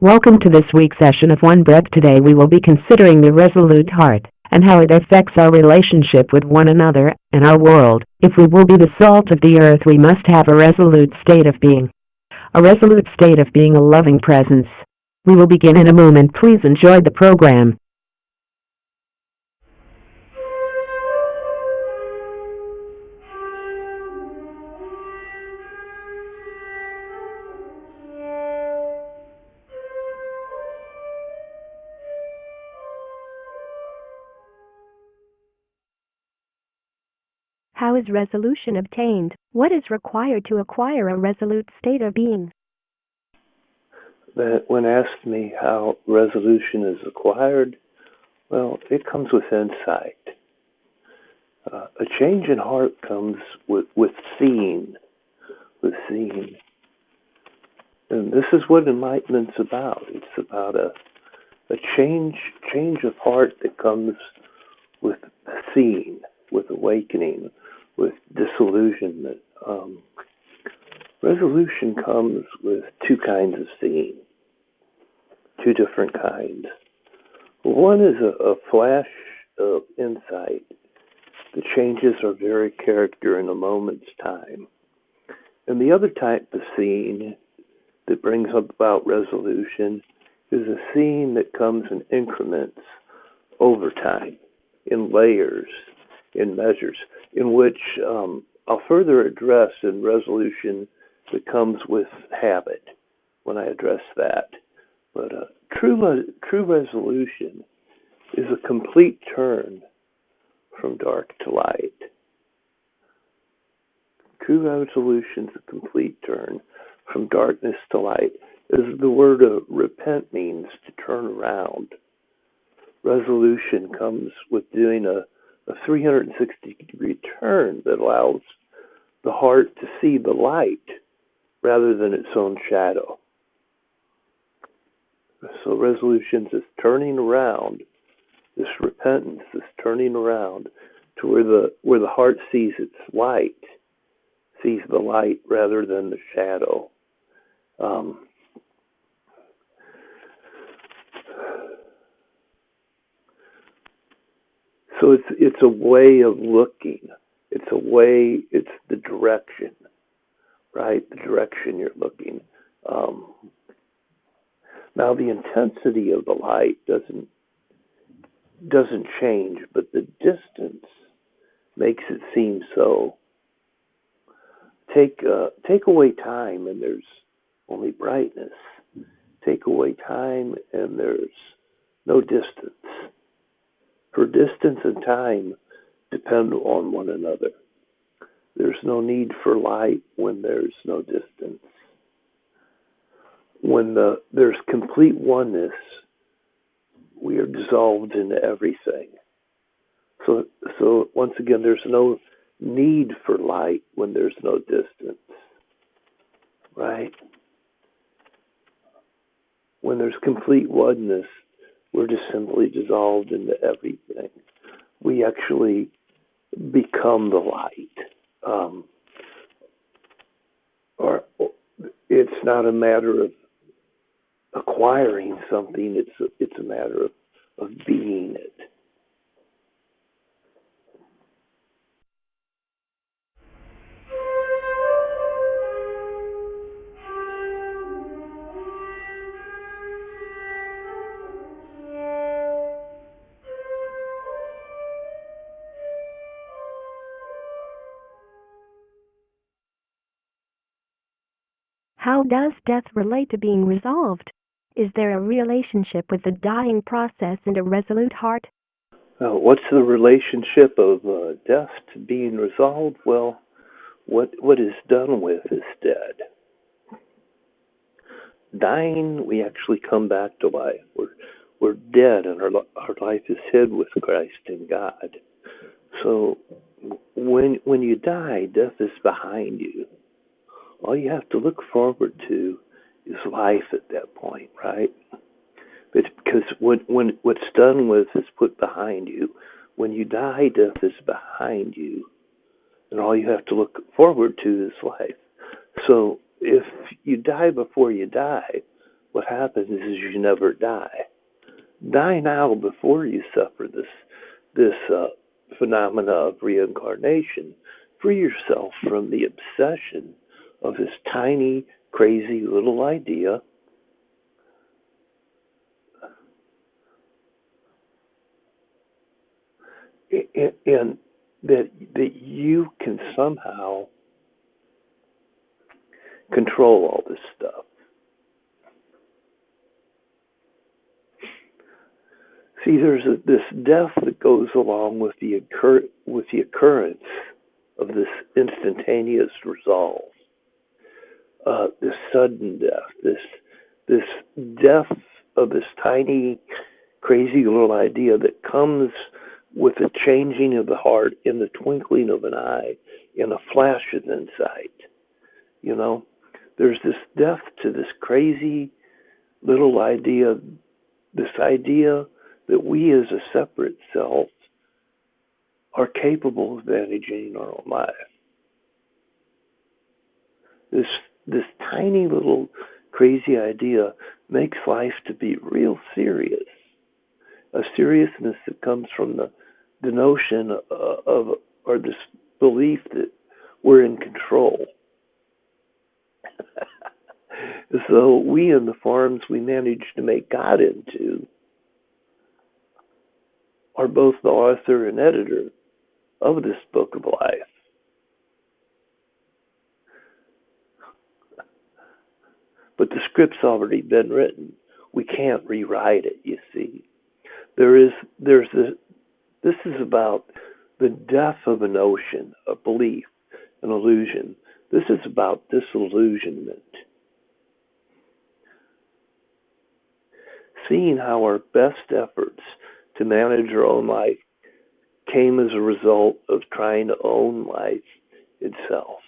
Welcome to this week's session of One Breath. Today we will be considering the resolute heart and how it affects our relationship with one another and our world. If we will be the salt of the earth, we must have a resolute state of being. A resolute state of being, a loving presence. We will begin in a moment. Please enjoy the program. How is resolution obtained? What is required to acquire a resolute state of being? That when asked me how resolution is acquired, well, it comes with insight. A change in heart comes with seeing, and this is what enlightenment's about. It's about a change of heart that comes with seeing, with awakening, with disillusionment. Resolution comes with two kinds of seeing, two different kinds. One is a flash of insight. The changes are very character in a moment's time. And the other type of seeing that brings about resolution is a seeing that comes in increments over time, in layers, in measures, in which I'll further address in resolution that comes with habit when I address that. But true resolution is a complete turn from dark to light. True resolution is a complete turn from darkness to light. As the word repent means to turn around. Resolution comes with doing a 360-degree turn that allows the heart to see the light rather than its own shadow. So resolution is turning around, this repentance, this turning around to where the heart sees its light, sees the light rather than the shadow. So it's a way of looking. It's the direction, right? The direction you're looking. Now the intensity of the light doesn't change, but the distance makes it seem so. Take away time and there's only brightness. Take away time and there's no distance. For distance and time depend on one another. There's no need for light when there's no distance. When there's complete oneness, we are dissolved into everything. So once again, there's no need for light when there's no distance, right? When there's complete oneness, we're just simply dissolved into everything. We actually become the light. Or it's not a matter of acquiring something, it's a matter of being it. How does death relate to being resolved? Is there a relationship with the dying process and a resolute heart? What's the relationship of death to being resolved? Well, what is done with is dead. Dying, we actually come back to life. We're dead, and our life is hid with Christ in God. So when you die, death is behind you. All you have to look forward to is life at that point, right? It's because when what's done with is put behind you. When you die, death is behind you, and all you have to look forward to is life. So if you die before you die, what happens is you never die. Die now before you suffer this phenomena of reincarnation. Free yourself from the obsession of this tiny, crazy little idea and that you can somehow control all this stuff. See, there's this death that goes along with the occurrence of this instantaneous resolve, this sudden death, this death of this tiny, crazy little idea that comes with the changing of the heart in the twinkling of an eye, in a flash of insight. You know, there's this death to this crazy little idea, this idea that we as a separate self are capable of managing our own life. This tiny little crazy idea makes life to be real serious. A seriousness that comes from the notion of or this belief that we're in control. So we in the forms we manage to make God into are both the author and editor of this book of life. But the script's already been written. We can't rewrite it, you see. There's this is about the death of a notion, a belief, an illusion. This is about disillusionment. Seeing how our best efforts to manage our own life came as a result of trying to own life itself,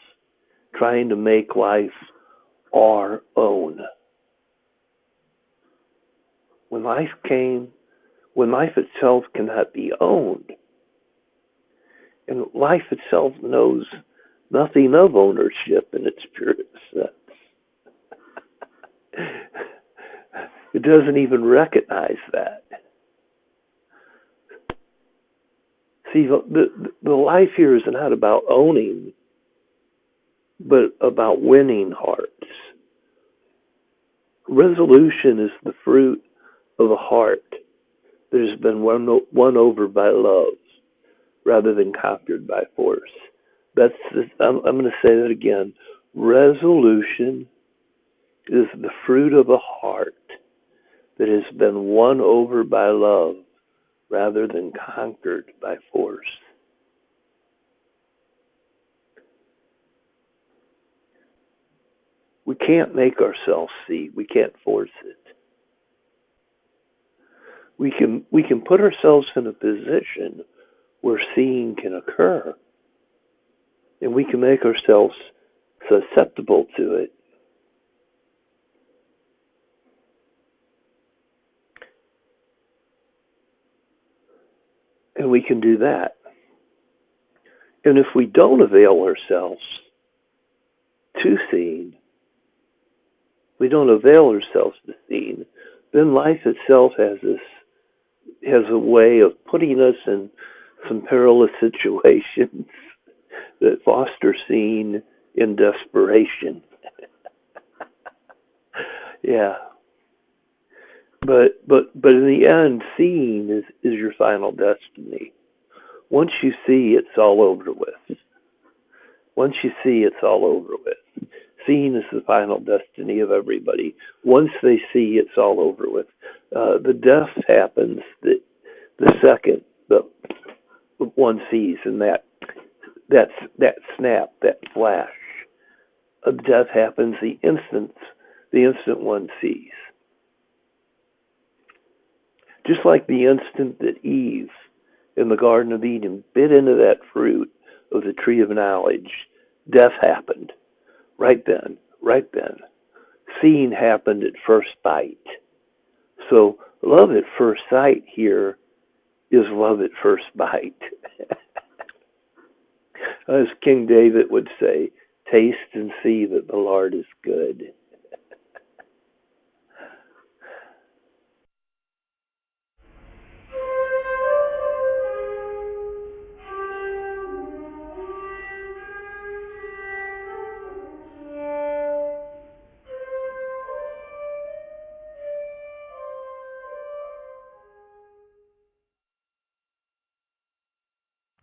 trying to make life our own. When life itself cannot be owned, and life itself knows nothing of ownership in its purest sense. It doesn't even recognize that. See, the life here is not about owning, but about winning hearts. Resolution is the fruit of a heart that has been won over by love rather than conquered by force. I'm going to say that again. Resolution is the fruit of a heart that has been won over by love rather than conquered by force. We can't make ourselves see. We can't force it. We can put ourselves in a position where seeing can occur, and we can make ourselves susceptible to it. And we can do that. And if we don't avail ourselves to seeing, we don't avail ourselves to seeing, then life itself has a way of putting us in some perilous situations that foster seeing in desperation. Yeah. But in the end, seeing is your final destiny. Once you see, it's all over with. Once you see, it's all over with. Seeing is the final destiny of everybody. Once they see, it's all over with. The death happens the second that one sees, and that snap, that flash of death happens the instant one sees. Just like the instant that Eve in the Garden of Eden bit into that fruit of the tree of knowledge, death happened. Right then. Seeing happened at first bite. So love at first sight here is love at first bite. As King David would say, taste and see that the Lord is good.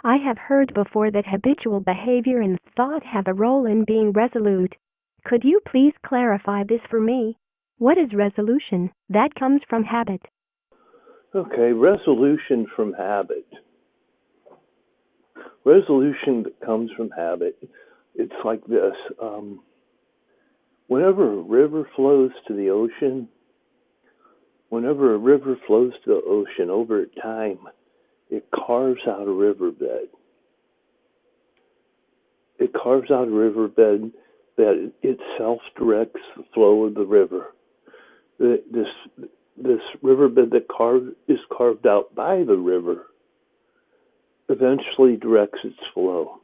I have heard before that habitual behavior and thought have a role in being resolute. Could you please clarify this for me? What is resolution? That comes from habit. Okay, resolution from habit. Resolution that comes from habit. It's like this. Whenever a river flows to the ocean, over time, it carves out a riverbed. It carves out a riverbed that itself directs the flow of the river. This riverbed that is carved out by the river eventually directs its flow.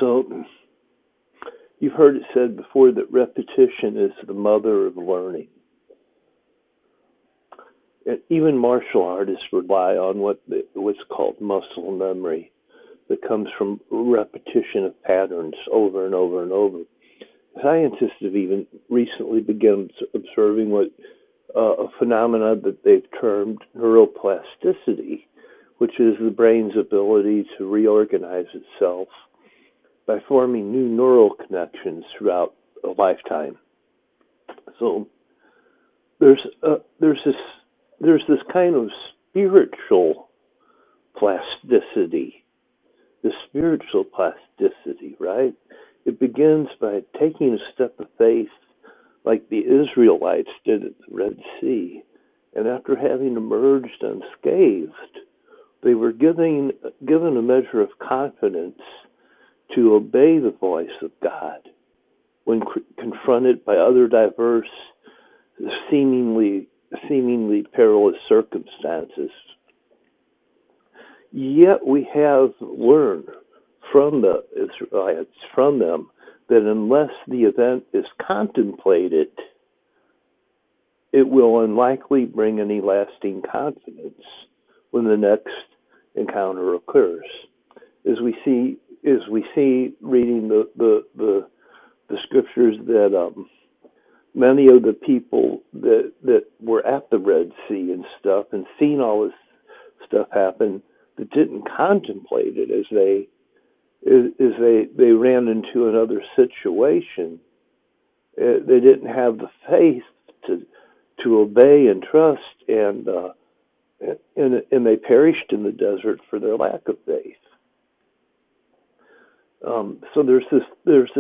So you've heard it said before that repetition is the mother of learning. And even martial artists rely on what's called muscle memory that comes from repetition of patterns over and over and over. Scientists have even recently begun observing a phenomena that they've termed neuroplasticity, which is the brain's ability to reorganize itself by forming new neural connections throughout a lifetime. So there's this kind of spiritual plasticity, right? It begins by taking a step of faith like the Israelites did at the Red Sea. And after having emerged unscathed, they were given a measure of confidence to obey the voice of God when confronted by other diverse, seemingly perilous circumstances. Yet we have learned from the Israelites, from them, that unless the event is contemplated, it will unlikely bring any lasting confidence when the next encounter occurs. As we see reading the scriptures that many of the people that were at the Red Sea and stuff and seen all this stuff happen that didn't contemplate it as they ran into another situation. They didn't have the faith to obey and trust, and they perished in the desert for their lack of faith. So there's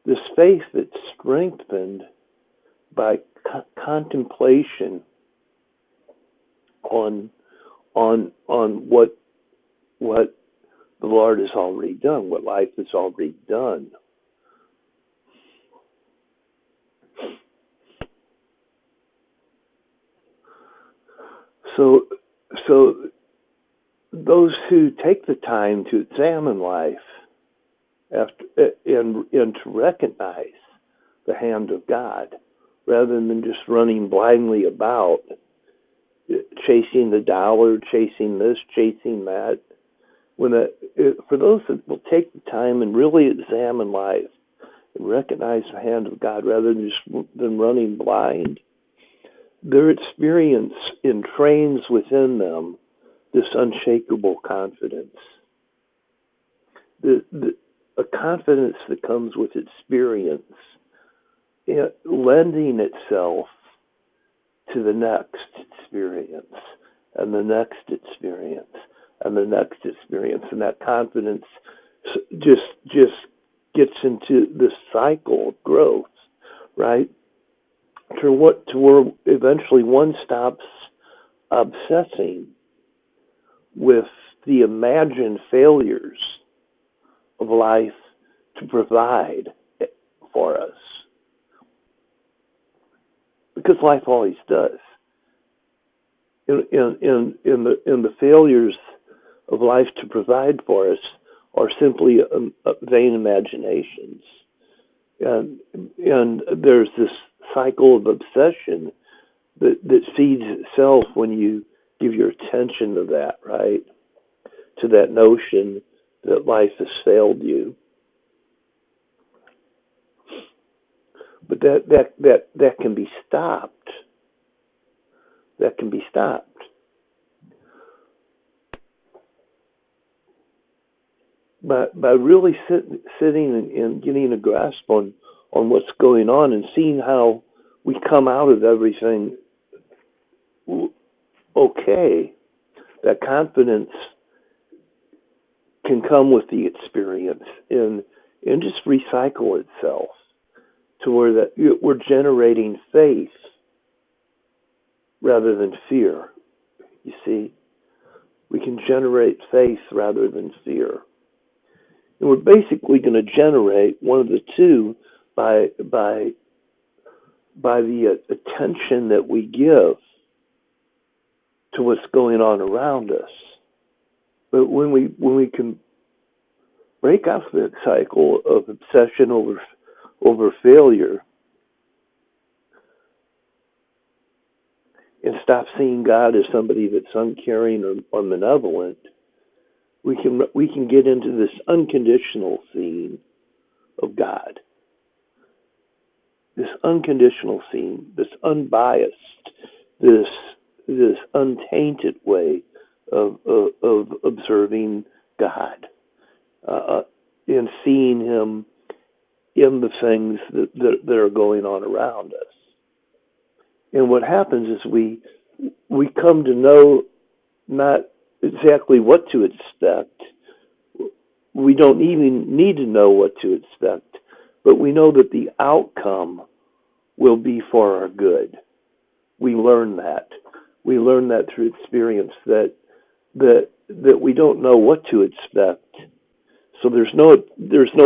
this faith that's strengthened by contemplation on what the Lord has already done, what life has already done. So those who take the time to examine life and to recognize the hand of God, rather than just running blindly about, chasing the dollar, chasing this, chasing that. For those that will take the time and really examine life and recognize the hand of God rather than running blind, their experience entrains within them this unshakable confidence. A confidence that comes with experience, lending itself to the next experience, and the next experience, and the next experience. And that confidence just gets into this cycle of growth, right? To where eventually one stops obsessing with the imagined failures of life to provide for us. Because life always does. In the failures of life to provide for us are simply vain imaginations. And there's this cycle of obsession that feeds itself when you give your attention to that, right? To that notion that life has failed you. But that can be stopped. That can be stopped. by really sitting and getting a grasp on what's going on and seeing how we come out of everything okay, that confidence can come with the experience and just recycle itself to where that we're generating faith rather than fear. You see, we can generate faith rather than fear. And we're basically going to generate one of the two by the attention that we give to what's going on around us. But when we can break off that cycle of obsession over failure and stop seeing God as somebody that's uncaring or malevolent, we can get into this unconditional seeing of God, this unconditional seeing, this unbiased, this untainted way of observing God, and seeing Him in the things that are going on around us. And what happens is we come to know not exactly what to expect. We don't even need to know what to expect, but we know that the outcome will be for our good. We learn that. We learn that through experience that we don't know what to expect. So there's no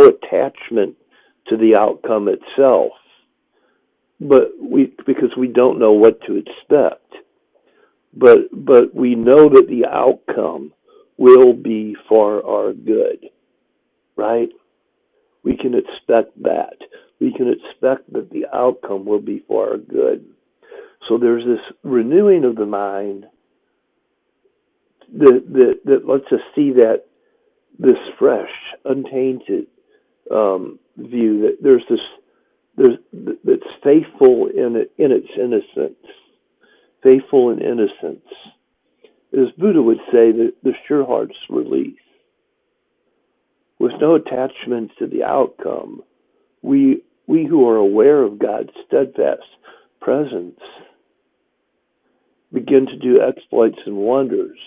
attachment to the outcome itself, but because we don't know what to expect. But we know that the outcome will be for our good, right? We can expect that. We can expect that the outcome will be for our good. So there's this renewing of the mind that lets us see that this fresh, untainted view that that's faithful in its innocence, faithful in innocence. As Buddha would say, the sure heart's release. With no attachments to the outcome, we who are aware of God's steadfast presence begin to do exploits and wonders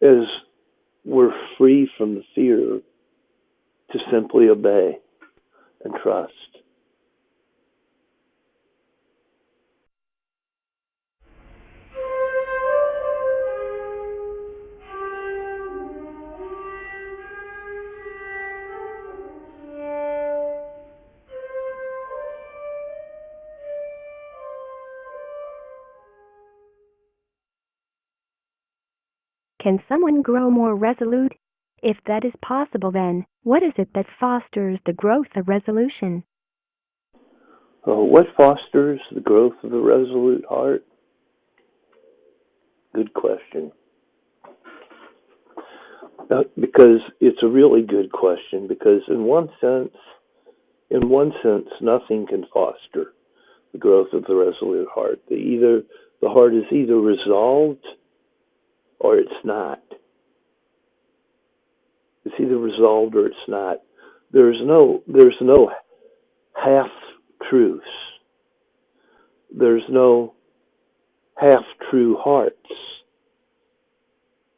as we're free from the fear to simply obey and trust. Can someone grow more resolute? If that is possible, then what is it that fosters the growth of resolution? What fosters the growth of the resolute heart? Good question. Because it's a really good question, because in one sense, nothing can foster the growth of the resolute heart. The heart is either resolved or it's not. It's either resolved or it's not. There's no half truths. There's no half true hearts.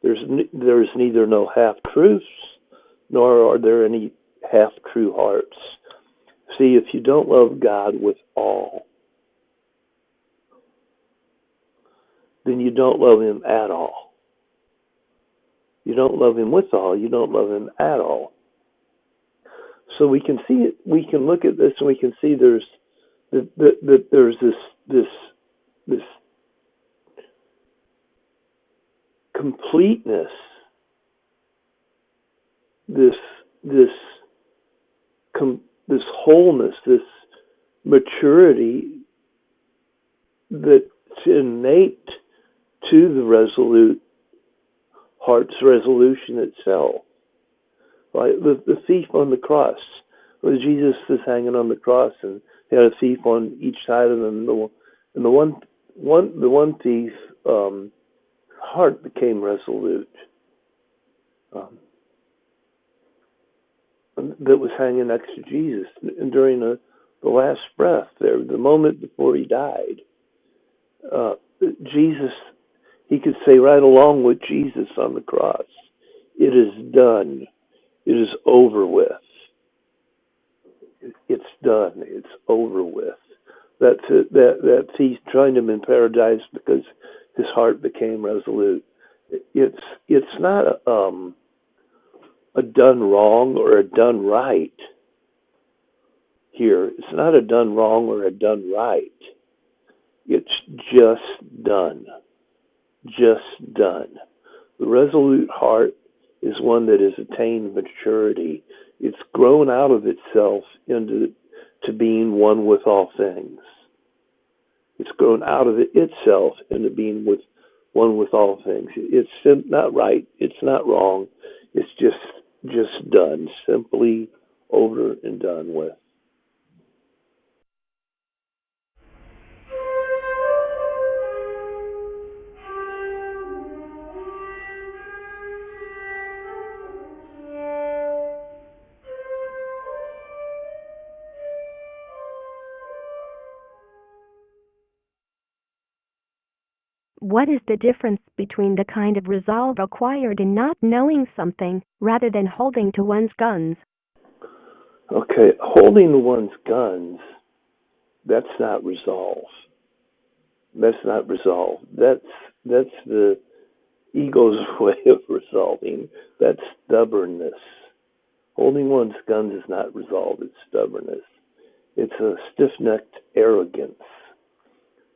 There's neither no half truths nor are there any half true hearts. See, if you don't love God with all, then you don't love Him at all. You don't love Him with all. You don't love Him at all. So we can see it. We can look at this and we can see there's this completeness, this wholeness, this maturity that's innate to the resolute heart's resolution itself. Like the thief on the cross, when Jesus was hanging on the cross and he had a thief on each side of him, and the one thief heart became resolute. that was hanging next to Jesus. And during the last breath there, the moment before he died, uh, Jesus, he could say right along with Jesus on the cross, "It is done. It is over with. It's done. It's over with." That's it. That he joined him in paradise because his heart became resolute. It's not a done wrong or a done right here. It's not a done wrong or a done right. It's just done. Just done. The resolute heart is one that has attained maturity. It's grown out of itself into to being one with all things. It's grown out of itself into being with one with all things. It's not right. It's not wrong. It's just done. Simply over and done with. What is the difference between the kind of resolve acquired in not knowing something rather than holding to one's guns? Okay, holding one's guns, that's not resolve. That's not resolve. That's the ego's way of resolving. That's stubbornness. Holding one's guns is not resolve, it's stubbornness. It's a stiff-necked arrogance.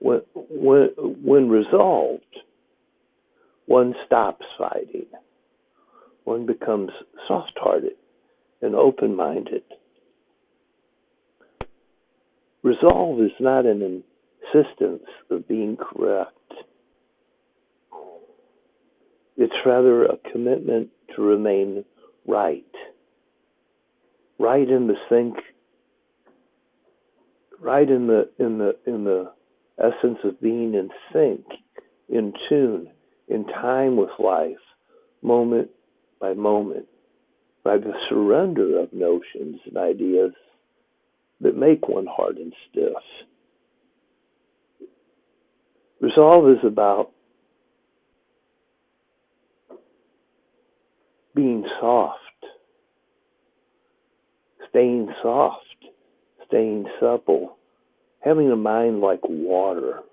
When resolved, one stops fighting. One becomes soft-hearted and open-minded. Resolve is not an insistence of being correct. It's rather a commitment to remain right. Right in the sync, right in the essence of being in sync, in tune, in time with life, moment by moment, by the surrender of notions and ideas that make one hard and stiff. Resolve is about being soft, staying supple, having a mind like water.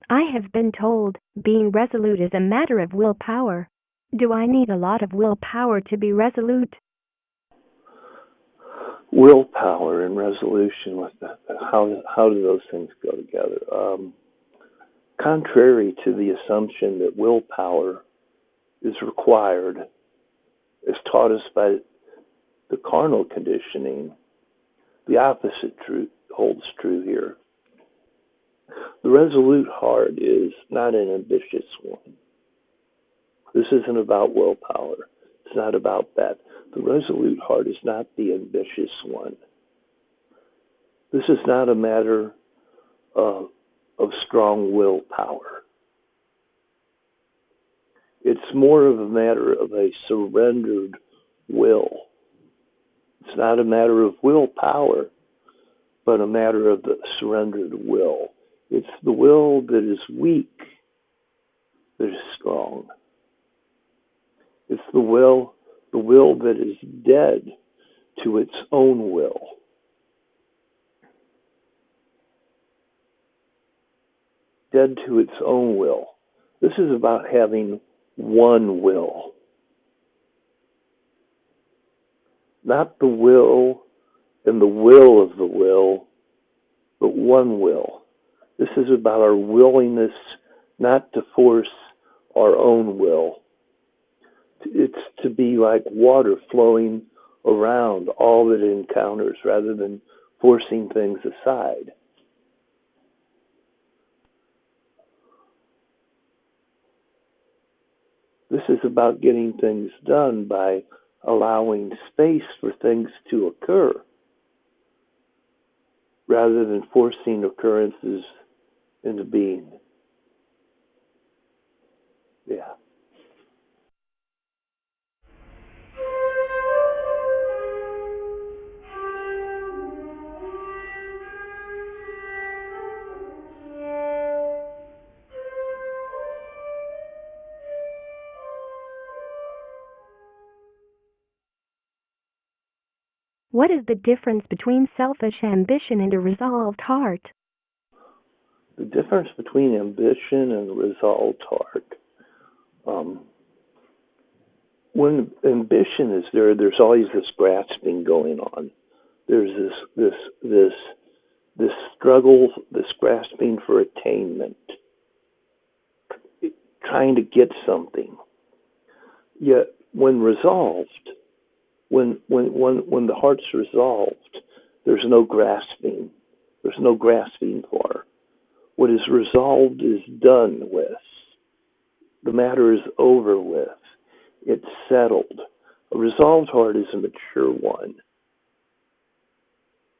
I have been told being resolute is a matter of willpower. Do I need a lot of willpower to be resolute? Willpower and resolution, with how do those things go together? Contrary to the assumption that willpower is required, as taught us by the carnal conditioning, the opposite truth holds true here. The resolute heart is not an ambitious one. This isn't about willpower. It's not about that. The resolute heart is not the ambitious one. This is not a matter of strong willpower. It's more of a matter of a surrendered will. It's not a matter of willpower, but a matter of the surrendered will. It's the will that is weak that is strong. It's the will that is dead to its own will. Dead to its own will. This is about having one will. Not the will and the will of the will, but one will. This is about our willingness not to force our own will. It's to be like water flowing around all that it encounters rather than forcing things aside. is about getting things done by allowing space for things to occur rather than forcing occurrences into being. Yeah. What is the difference between selfish ambition and a resolved heart? The difference between ambition and a resolved heart. When ambition is there, there's always this grasping going on. There's this struggle, this grasping for attainment, trying to get something. Yet, when resolved, when the heart's resolved, there's no grasping. There's no grasping for. What is resolved is done with. The matter is over with. It's settled. A resolved heart is a mature one.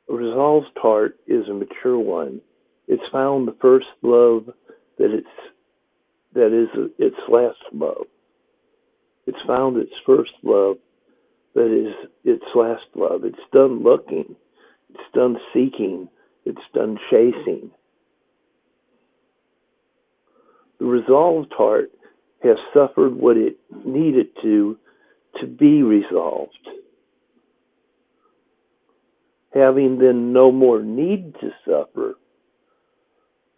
A resolved heart is a mature one. It's found the first love that is its last love. It's found its first love that is its last love. It's done looking. It's done seeking. It's done chasing. The resolved heart has suffered what it needed to be resolved. Having then no more need to suffer,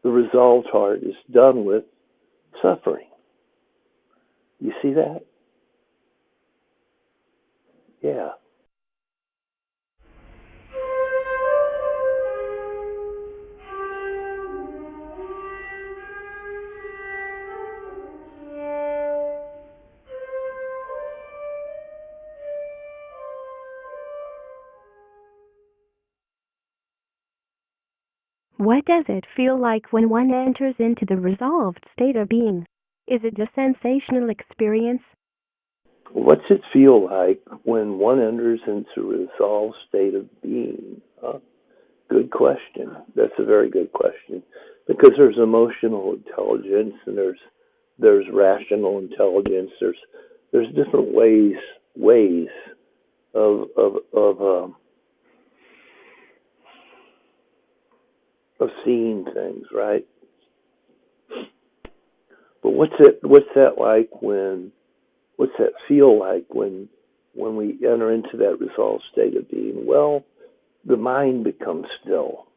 the resolved heart is done with suffering. You see that? Yeah. What does it feel like when one enters into the resolved state of being? Is it a sensational experience? What's it feel like when one enters into a resolved state of being? Huh? Good question. That's a very good question. Because there's emotional intelligence and there's rational intelligence. There's different ways of seeing things, right? But what's that like when what's that feel like when we enter into that resolved state of being? Well, the mind becomes still.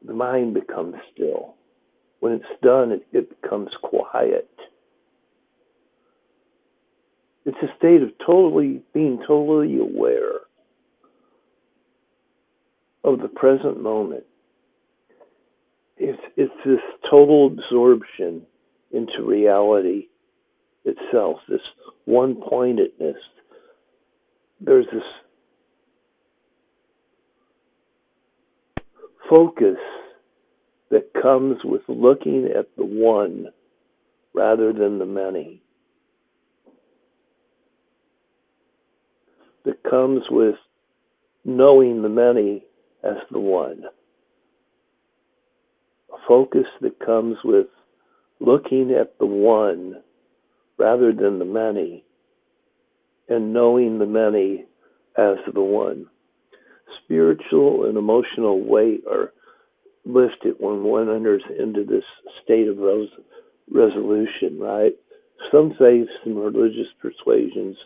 The mind becomes still. When it's done, it becomes quiet. It's a state of being totally aware of the present moment. It's this total absorption into reality itself, this one-pointedness. There's this focus that comes with looking at the one rather than the many. That comes with knowing the many as the one. A focus that comes with looking at the one rather than the many and knowing the many as the one. Spiritual and emotional weight are lifted when one enters into this state of resolution, right? Some faiths and religious persuasions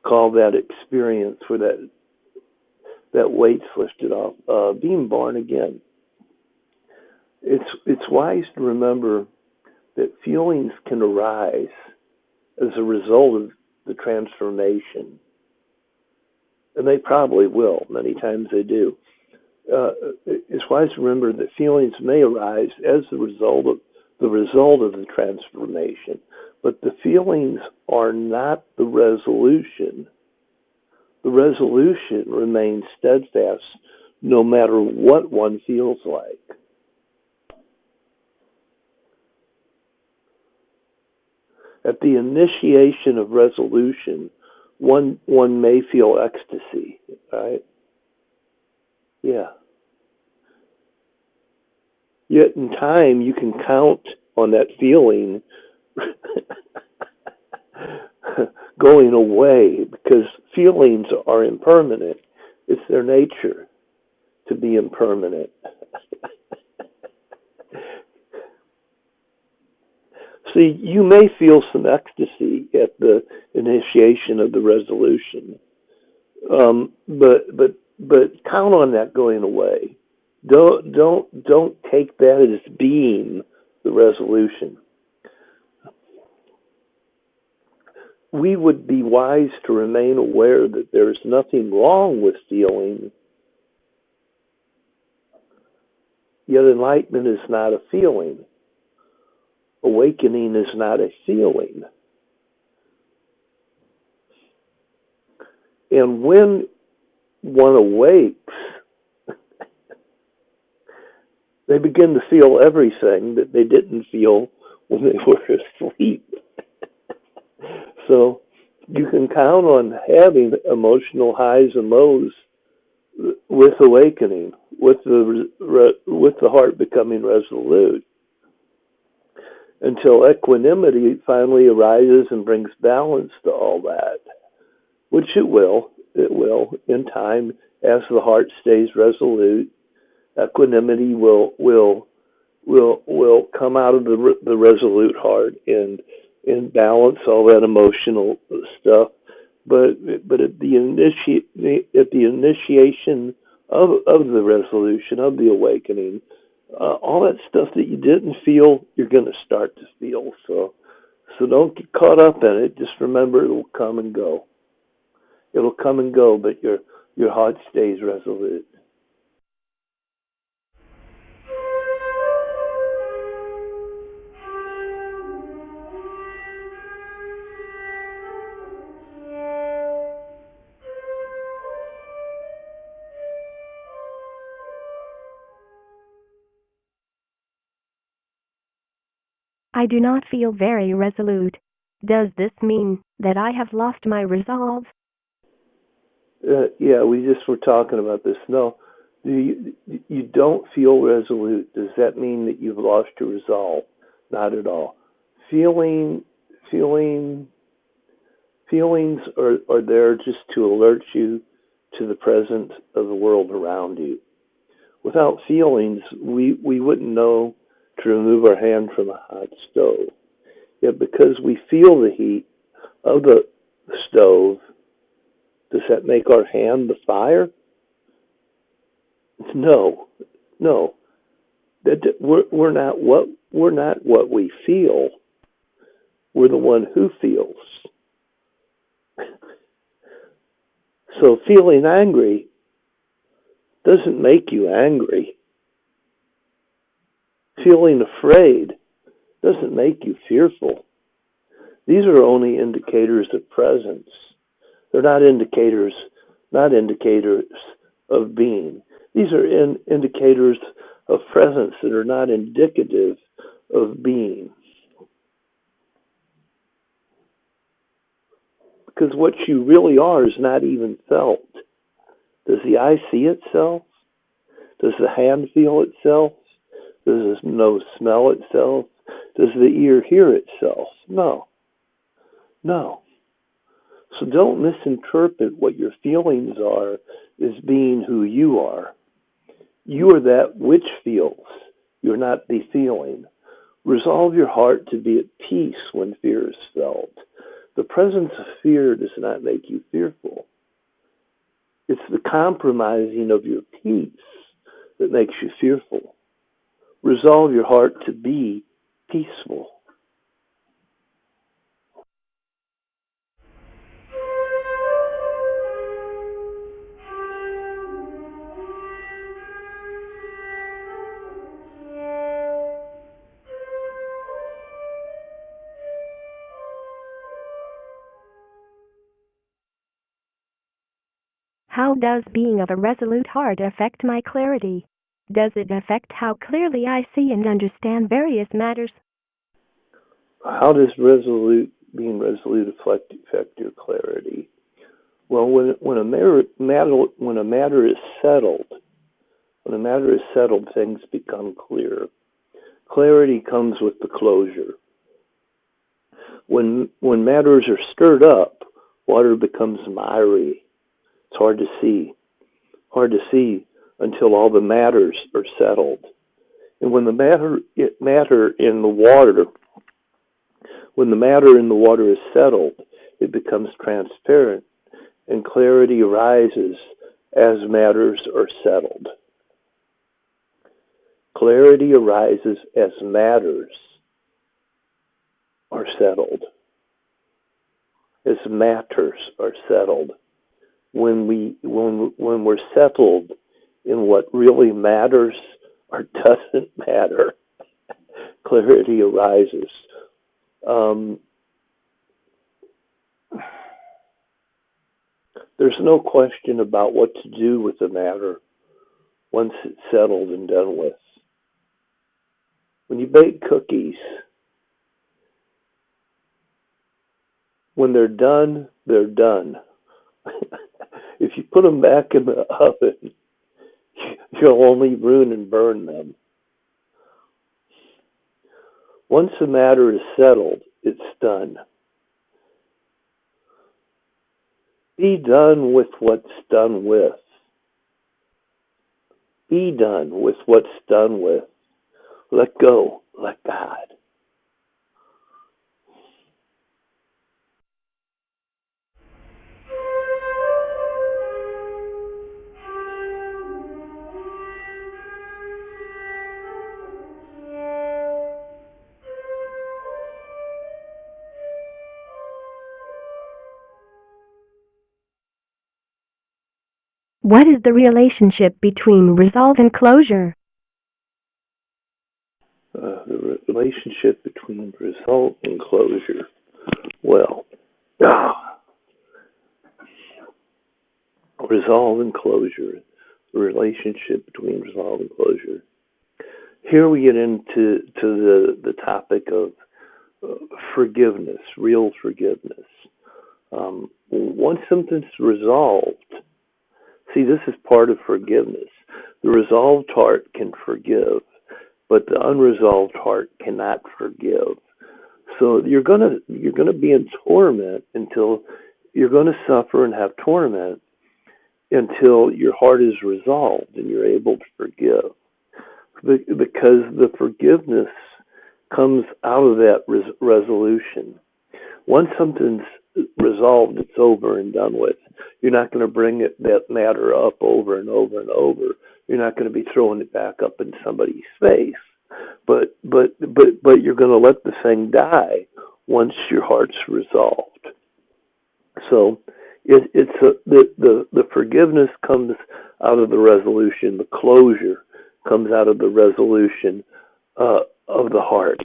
call that experience where that weight's lifted off, being born again. It's wise to remember that feelings can arise as a result of the transformation, and they probably will. Many times they do. It's wise to remember that feelings may arise as the result of the transformation, but the feelings are not the resolution. The resolution remains steadfast no matter what one feels like. At the initiation of resolution, one may feel ecstasy, right? Yeah. Yet in time, you can count on that feeling going away because feelings are impermanent. It's their nature to be impermanent. See, you may feel some ecstasy at the initiation of the resolution, but count on that going away. Don't take that as being the resolution. We would be wise to remain aware that there's nothing wrong with feeling, yet enlightenment is not a feeling. Awakening is not a feeling. And when one awakes, they begin to feel everything that they didn't feel when they were asleep. So you can count on having emotional highs and lows with awakening, with the heart becoming resolute, until equanimity finally arises and brings balance to all that, which it will in time as the heart stays resolute. Equanimity will come out of the resolute heart and balance all that emotional stuff. But at the initiation of the resolution of the awakening, all that stuff that you didn't feel, you're going to start to feel. So don't get caught up in it. Just remember, it will come and go. It'll come and go, but your heart stays resolute. I do not feel very resolute. Does this mean that I have lost my resolve? Yeah, we just were talking about this. No, you don't feel resolute. Does that mean that you've lost your resolve? Not at all. Feeling, feeling, feelings are there just to alert you to the presence of the world around you. Without feelings, we wouldn't know to remove our hand from a hot stove. Yet because we feel the heat of the stove, does that make our hand the fire? No, no. We're not what we feel. We're the one who feels. So feeling angry doesn't make you angry. Feeling afraid doesn't make you fearful. These are only indicators of presence. They're not indicators of being. These are indicators of presence that are not indicative of being. Because what you really are is not even felt. Does the eye see itself? Does the hand feel itself? Does the nose smell itself? Does the ear hear itself? No. No. So don't misinterpret what your feelings are as being who you are. You are that which feels. You're not the feeling. Resolve your heart to be at peace when fear is felt. The presence of fear does not make you fearful. It's the compromising of your peace that makes you fearful. Resolve your heart to be peaceful. How does being of a resolute heart affect my clarity? Does it affect how clearly I see and understand various matters? How does being resolute affect your clarity? Well, when a matter is settled, things become clear. Clarity comes with the closure. When matters are stirred up, water becomes miry. It's hard to see until all the matters are settled. And when the matter in the water is settled, it becomes transparent, and clarity arises as matters are settled. Clarity arises as matters are settled. As matters are settled. When we're settled in what really matters or doesn't matter, clarity arises. There's no question about what to do with the matter once it's settled and done with. When you bake cookies, when they're done, they're done. If you put them back in the oven, you'll only ruin and burn them. Once the matter is settled, it's done. Be done with what's done with. Be done with what's done with. Let go. Let God. What is the relationship between resolve and closure? The relationship between result and closure. Well, resolve and closure. The relationship between resolve and closure. Here we get into the topic of forgiveness, real forgiveness. Once something's resolved, see, this is part of forgiveness. The resolved heart can forgive, but the unresolved heart cannot forgive. So you're gonna be in torment until you're gonna suffer and have torment until your heart is resolved and you're able to forgive. Because the forgiveness comes out of that resolution. Once something's resolved, it's over and done with. You're not going to bring that matter up over and over and over. You're not going to be throwing it back up in somebody's face. But you're going to let the thing die once your heart's resolved. So the forgiveness comes out of the resolution. The closure comes out of the resolution of the heart.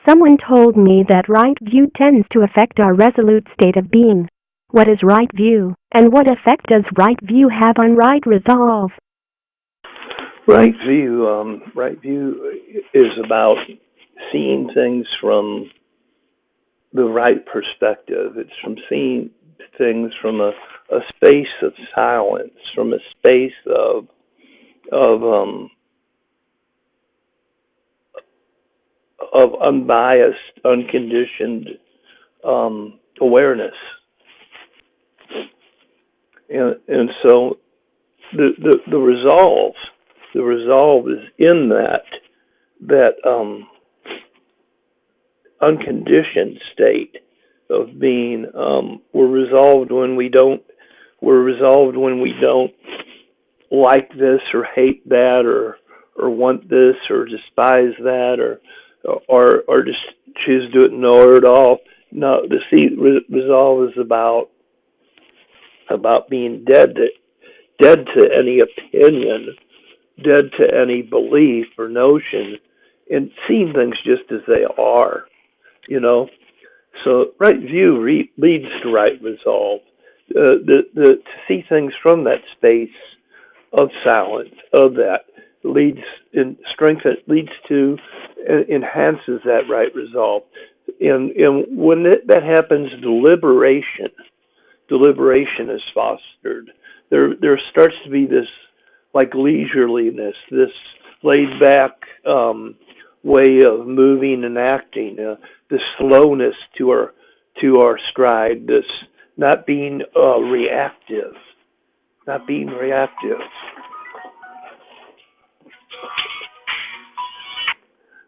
Someone told me that right view tends to affect our resolute state of being. What is right view, and what effect does right view have on right resolve? Right view is about seeing things from the right perspective. It's from seeing things from a space of silence, from a space of unbiased, unconditioned awareness, and so the resolve is in that unconditioned state of being. We're resolved when we don't. We're resolved when we don't like this or hate that or want this or despise that or just choose to ignore it all. No, resolve is about being dead to any opinion dead to any belief or notion, and seeing things just as they are, you know. So right view leads to right resolve. To see things from that space of silence, of that leads in strength, that leads to enhances that right resolve. And when that happens, deliberation is fostered. There starts to be this like leisureliness, this laid back way of moving and acting, this slowness to our stride, this not being reactive, not being reactive,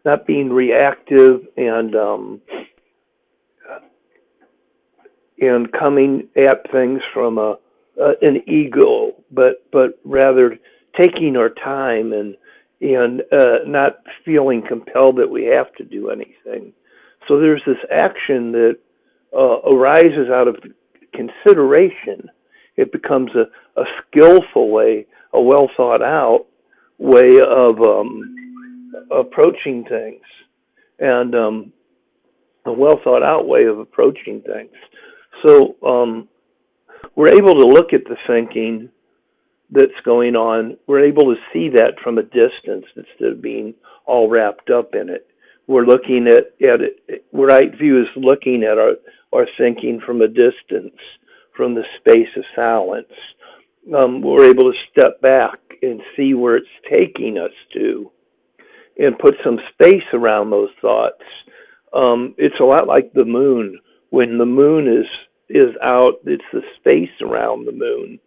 not being reactive, and coming at things from an ego, but rather taking our time and not feeling compelled that we have to do anything. So there's this action that arises out of consideration. It becomes a skillful way, a well thought out way of approaching things, and a well thought out way of approaching things. So we're able to look at the thinking that's going on. We're able to see that from a distance instead of being all wrapped up in it. We're looking at it. Right view is looking at our thinking from a distance, from the space of silence. We're able to step back and see where it's taking us to, and put some space around those thoughts. It's a lot like the moon. When the moon is out, it's the space around the moon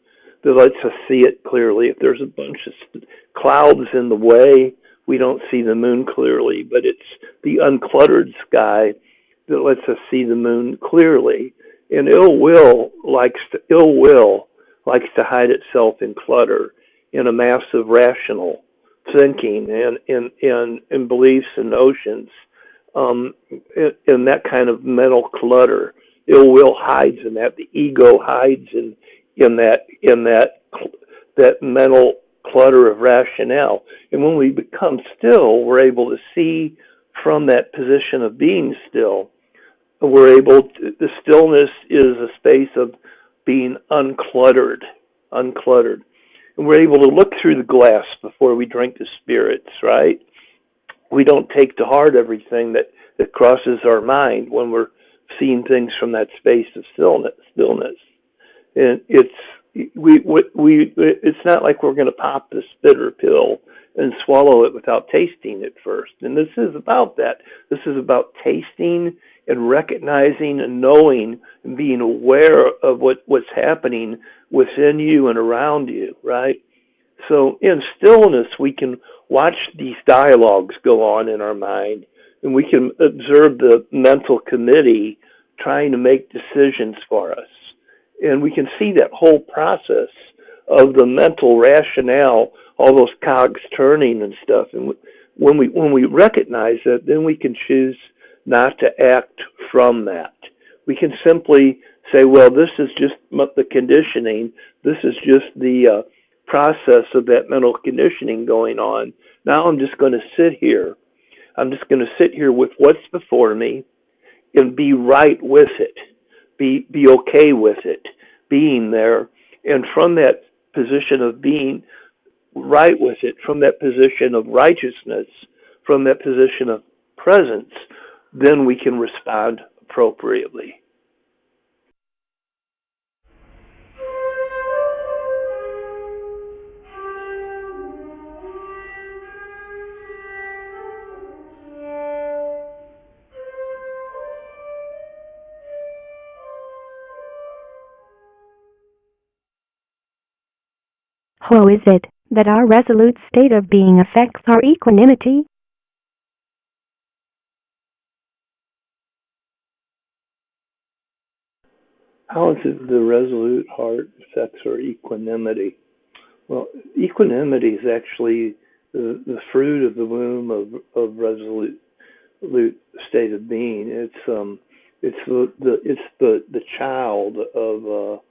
that lets us see it clearly. If there's a bunch of clouds in the way, we don't see the moon clearly, but it's the uncluttered sky that lets us see the moon clearly. And ill will likes to hide itself in clutter, in a mass of rational thinking and beliefs and notions, in that kind of mental clutter. Ill will hides in that. The ego hides in that mental clutter of rationale. And when we become still, we're able to see from that position of being still. The stillness is a space of being uncluttered, uncluttered. And we're able to look through the glass before we drink the spirits, right? We don't take to heart everything that crosses our mind when we're seeing things from that space of stillness. And it's not like we're going to pop this bitter pill and swallow it without tasting it first. And this is about that. This is about tasting and recognizing and knowing and being aware of what's happening within you and around you, right? So in stillness, we can watch these dialogues go on in our mind, and we can observe the mental committee trying to make decisions for us. And we can see that whole process of the mental rationale, all those cogs turning and stuff. And when we recognize that, then we can choose not to act from that. We can simply say, well, this is just the conditioning. This is just the process of that mental conditioning going on. Now I'm just going to sit here. I'm just going to sit here with what's before me and be right with it. Be okay with it, being there. And from that position of being right with it, from that position of righteousness, from that position of presence, then we can respond appropriately. How is it that our resolute state of being affects our equanimity? How is it the resolute heart affects our equanimity? Well, equanimity is actually the fruit of the womb of resolute state of being. It's the child of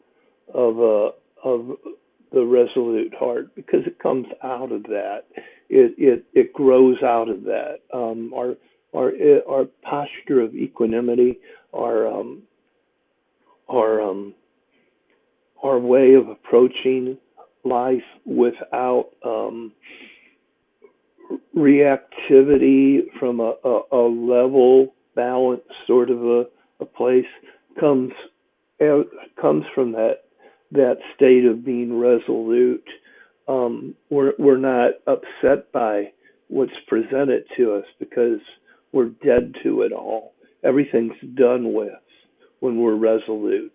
the resolute heart because it comes out of that. It grows out of that. Our posture of equanimity, our our our way of approaching life without reactivity from a level balance sort of a place comes comes from that state of being resolute. We're not upset by what's presented to us because we're dead to it all. Everything's done with when we're resolute,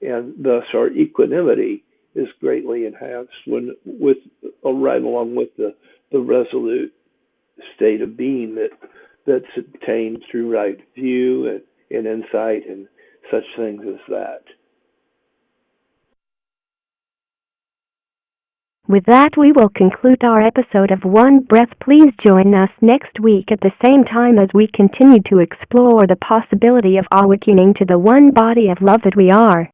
and thus our equanimity is greatly enhanced when with right along with the resolute state of being that's obtained through right view and insight and such things as that. With that, we will conclude our episode of One Breath. Please join us next week at the same time as we continue to explore the possibility of awakening to the one body of love that we are.